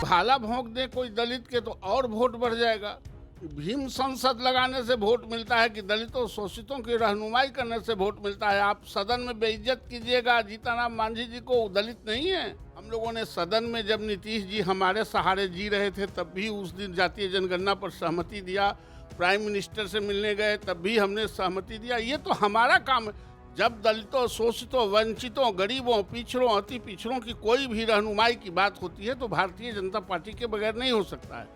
भाला भोंक दे कोई दलित के तो और वोट बढ़ जाएगा। भीम संसद लगाने से वोट मिलता है कि दलितों शोषितों की रहनुमाई करने से वोट मिलता है। आप सदन में बेइज्जत कीजिएगा जीतनराम मांझी जी को, दलित नहीं है। हम लोगों ने सदन में जब नीतीश जी हमारे सहारे जी रहे थे तब भी उस दिन जातीय जनगणना पर सहमति दिया। प्राइम मिनिस्टर से मिलने गए तब भी हमने सहमति दिया। ये तो हमारा काम है। जब दलितों शोषितों वंचितों गरीबों पिछड़ों अति पिछड़ों की कोई भी रहनुमाई की बात होती है तो भारतीय जनता पार्टी के बगैर नहीं हो सकता है।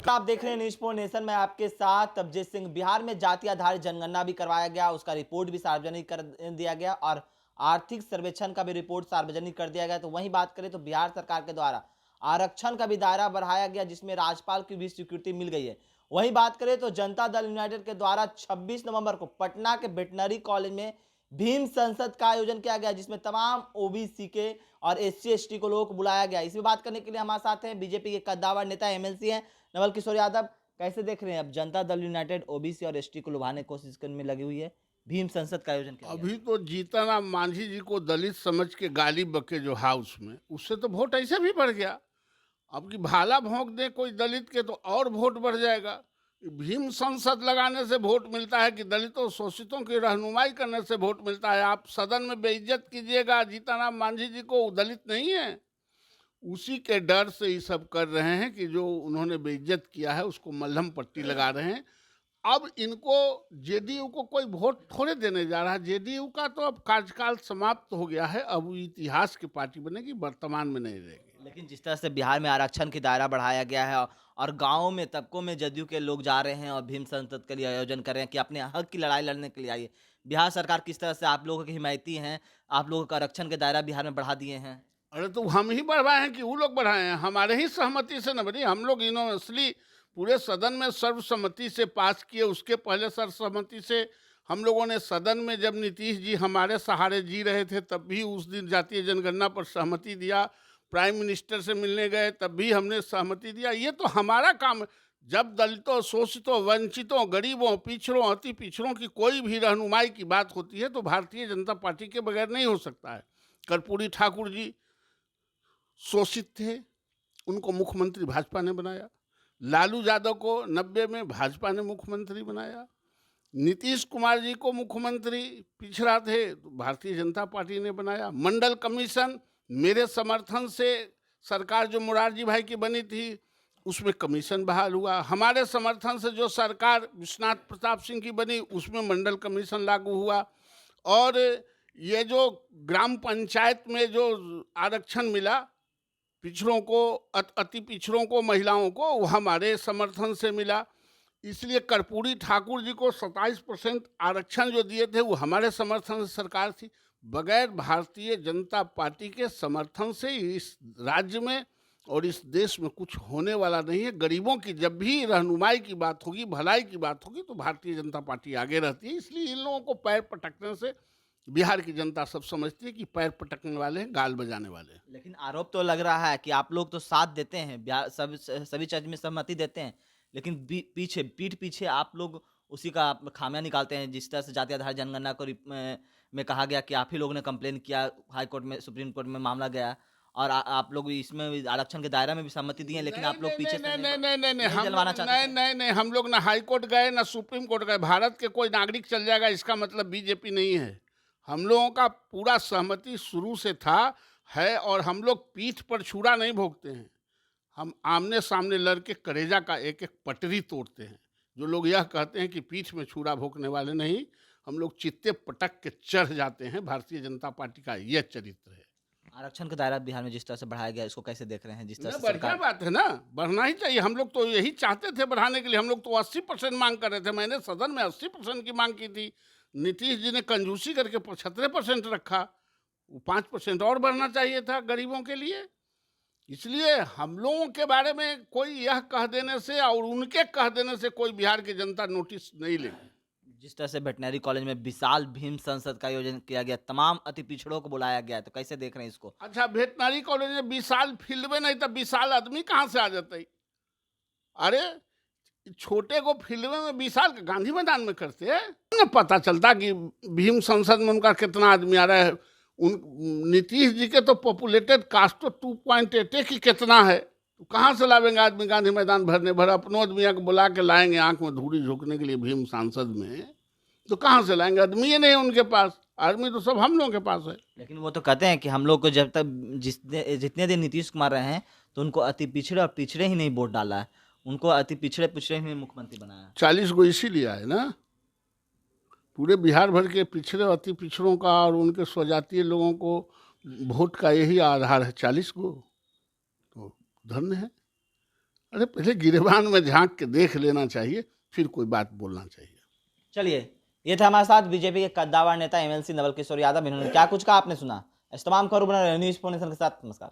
आप देख रहे हैं न्यूज़ पोस्ट नेशन में आपके साथ तबजीत सिंह। बिहार में जाति आधारित जनगणना भी करवाया गया, उसका रिपोर्ट भी सार्वजनिक कर दिया गया और आर्थिक सर्वेक्षण का भी रिपोर्ट सार्वजनिक कर दिया गया। तो वहीं बात करें तो बिहार सरकार के द्वारा आरक्षण का भी दायरा बढ़ाया गया, जिसमें राज्यपाल की भी स्वीकृति मिल गई है। वहीं बात करें तो जनता दल यूनाइटेड के द्वारा 26 नवंबर को पटना के वेटनरी कॉलेज में भीम संसद का आयोजन किया गया, जिसमें तमाम ओबीसी के और SC ST को लोगों को बुलाया गया। इसमें बात करने के लिए हमारे साथ हैं बीजेपी के कद्दावर नेता MLC हैं नवल किशोर यादव। कैसे देख रहे हैं अब जनता दल यूनाइटेड ओबीसी और ST को लुभाने की कोशिश करने में लगी हुई है, भीम संसद का आयोजन किया गया। अभी तो जीतनराम मांझी जी को दलित समझ के गाली बके जो हाउस में, उससे तो वोट ऐसे भी बढ़ गया। अब की भाला भोंक दे कोई दलित के तो और वोट बढ़ जाएगा। भीम संसद लगाने से वोट मिलता है कि दलितों शोषितों की रहनुमाई करने से वोट मिलता है। आप सदन में बेइज्जत कीजिएगा जीतनराम मांझी जी को, दलित नहीं है। उसी के डर से ये सब कर रहे हैं कि जो उन्होंने बेइज्जत किया है उसको मलहम पट्टी लगा रहे हैं। अब इनको जेडीयू को कोई वोट थोड़े देने जा रहा है। जेडीयू का तो अब कार्यकाल समाप्त हो गया है, अब इतिहास की पार्टी बनेगी, वर्तमान में नहीं रहेगी। लेकिन जिस तरह से बिहार में आरक्षण की दायरा बढ़ाया गया है और गाँव में तबकों में जदयू के लोग जा रहे हैं और भीम संसद के लिए आयोजन कर रहे हैं कि अपने हक की लड़ाई लड़ने के लिए आइए, बिहार सरकार किस तरह से आप लोगों की हिमायती हैं, आप लोगों का आरक्षण का दायरा बिहार में बढ़ा दिए हैं। अरे तो हम ही बढ़वाए हैं कि वो लोग बढ़ाए हैं? हमारे ही सहमति से न बनी। हम लोग यूनिवर्सली पूरे सदन में सर्वसम्मति से पास किए। उसके पहले सर्वसम्मति से हम लोगों ने सदन में जब नीतीश जी हमारे सहारे जी रहे थे तब भी उस दिन जातीय जनगणना पर सहमति दिया। प्राइम मिनिस्टर से मिलने गए तब भी हमने सहमति दिया। ये तो हमारा काम है। जब दलितों शोषितों वंचितों गरीबों पिछड़ों अति पिछड़ों की कोई भी रहनुमाई की बात होती है तो भारतीय जनता पार्टी के बगैर नहीं हो सकता है। कर्पूरी ठाकुर जी शोषित थे, उनको मुख्यमंत्री भाजपा ने बनाया। लालू यादव को 90 में भाजपा ने मुख्यमंत्री बनाया। नीतीश कुमार जी को मुख्यमंत्री पिछड़ा थे तो भारतीय जनता पार्टी ने बनाया। मंडल कमीशन मेरे समर्थन से सरकार जो मोरारजी भाई की बनी थी उसमें कमीशन बहाल हुआ। हमारे समर्थन से जो सरकार विश्वनाथ प्रताप सिंह की बनी उसमें मंडल कमीशन लागू हुआ। और ये जो ग्राम पंचायत में जो आरक्षण मिला पिछड़ों को अति पिछड़ों को महिलाओं को, वो हमारे समर्थन से मिला। इसलिए कर्पूरी ठाकुर जी को 27% आरक्षण जो दिए थे वो हमारे समर्थन से सरकार थी। बगैर भारतीय जनता पार्टी के समर्थन से इस राज्य में और इस देश में कुछ होने वाला नहीं है। गरीबों की जब भी रहनुमाई की बात होगी, भलाई की बात होगी तो भारतीय जनता पार्टी आगे रहती है। इसलिए इन लोगों को पैर पटकने से बिहार की जनता सब समझती है कि पैर पटकने वाले हैं, गाल बजाने वाले हैं। लेकिन आरोप तो लग रहा है कि आप लोग तो साथ देते हैं, सभी चीज में सहमति देते हैं, लेकिन पीठ पीछे आप लोग उसी का खामियां निकालते हैं। जिस तरह से जाति आधार जनगणना को में कहा गया कि आप ही लोगों ने कंप्लेन किया, हाई कोर्ट में सुप्रीम कोर्ट में मामला गया और आप लोग इसमें आरक्षण के दायरे में भी सहमति दिए, लेकिन आप लोग पीछे नहीं, हम लोग ना हाई कोर्ट गए ना सुप्रीम कोर्ट गए। भारत के कोई नागरिक चल जाएगा इसका मतलब बीजेपी नहीं है। हम लोगों का पूरा सहमति शुरू से था है और हम लोग पीठ पर छुरा नहीं भोगते हैं। हम आमने सामने लड़के करेजा का एक एक पटरी तोड़ते हैं। जो लोग यह कहते हैं कि पीठ में छुरा भोगने वाले नहीं, हम लोग चित्ते पटक के चढ़ जाते हैं। भारतीय जनता पार्टी का यह चरित्र है। आरक्षण का दायरा बिहार में जिस तरह से बढ़ाया गया, इसको कैसे देख रहे हैं? जिस तरह से बढ़िया बात है ना, बढ़ना ही चाहिए। हम लोग तो यही चाहते थे बढ़ाने के लिए। हम लोग तो 80% मांग कर रहे थे। मैंने सदन में 80% की मांग की थी। नीतीश जी ने कंजूसी करके 75% रखा। वो 5% और बढ़ना चाहिए था गरीबों के लिए। इसलिए हम लोगों के बारे में कोई यह कह देने से और उनके कह देने से कोई बिहार की जनता नोटिस नहीं लेगी। जिस तरह से वेटनरी कॉलेज में विशाल भीम संसद का आयोजन किया गया, तमाम अति पिछड़ों को बुलाया गया है, तो कैसे देख रहे हैं इसको? अच्छा, वेटनरी कॉलेज में विशाल फील्ड में नहीं तो विशाल आदमी कहाँ से आ जाते? अरे छोटे को फील्ड में विशाल गांधी मैदान में करते हैं। पता चलता कि भीम संसद में उनका कितना आदमी आ रहा है। उन नीतीश जी के तो पॉपुलेटेड कास्ट तो 2.8 की कितना है, तो कहाँ से लावेंगे आदमी गांधी मैदान भरने भर, अपनों आदमियों को बुला के लाएंगे आंख में धूड़ी झोंकने के लिए भीम सांसद में, तो कहाँ से लाएंगे? आदमी ही नहीं है उनके पास, आदमी तो सब हम लोगों के पास है। लेकिन वो तो कहते हैं कि हम लोग को जब तक जितने दिन नीतीश कुमार रहे हैं तो उनको अति पिछड़े और पिछड़े ही नहीं वोट डाला है, उनको अति पिछड़े पिछड़े ही नहीं मुख्यमंत्री बनाया है। 40 को इसीलिए आए ना, पूरे बिहार भर के पिछड़े अति पिछड़ों का और उनके स्वजातीय लोगों को वोट का यही आधार है 40 को, तो धन्य है। अरे पहले गिरेबान में झांक के देख लेना चाहिए, फिर कोई बात बोलना चाहिए। चलिए, ये था हमारे साथ बीजेपी के कद्दावर नेता एमएलसी नवल किशोर यादव। इन्होंने क्या कुछ कहा आपने सुना। इस तमाम खबरों बना रहे न्यूज़ 24 के साथ। नमस्कार।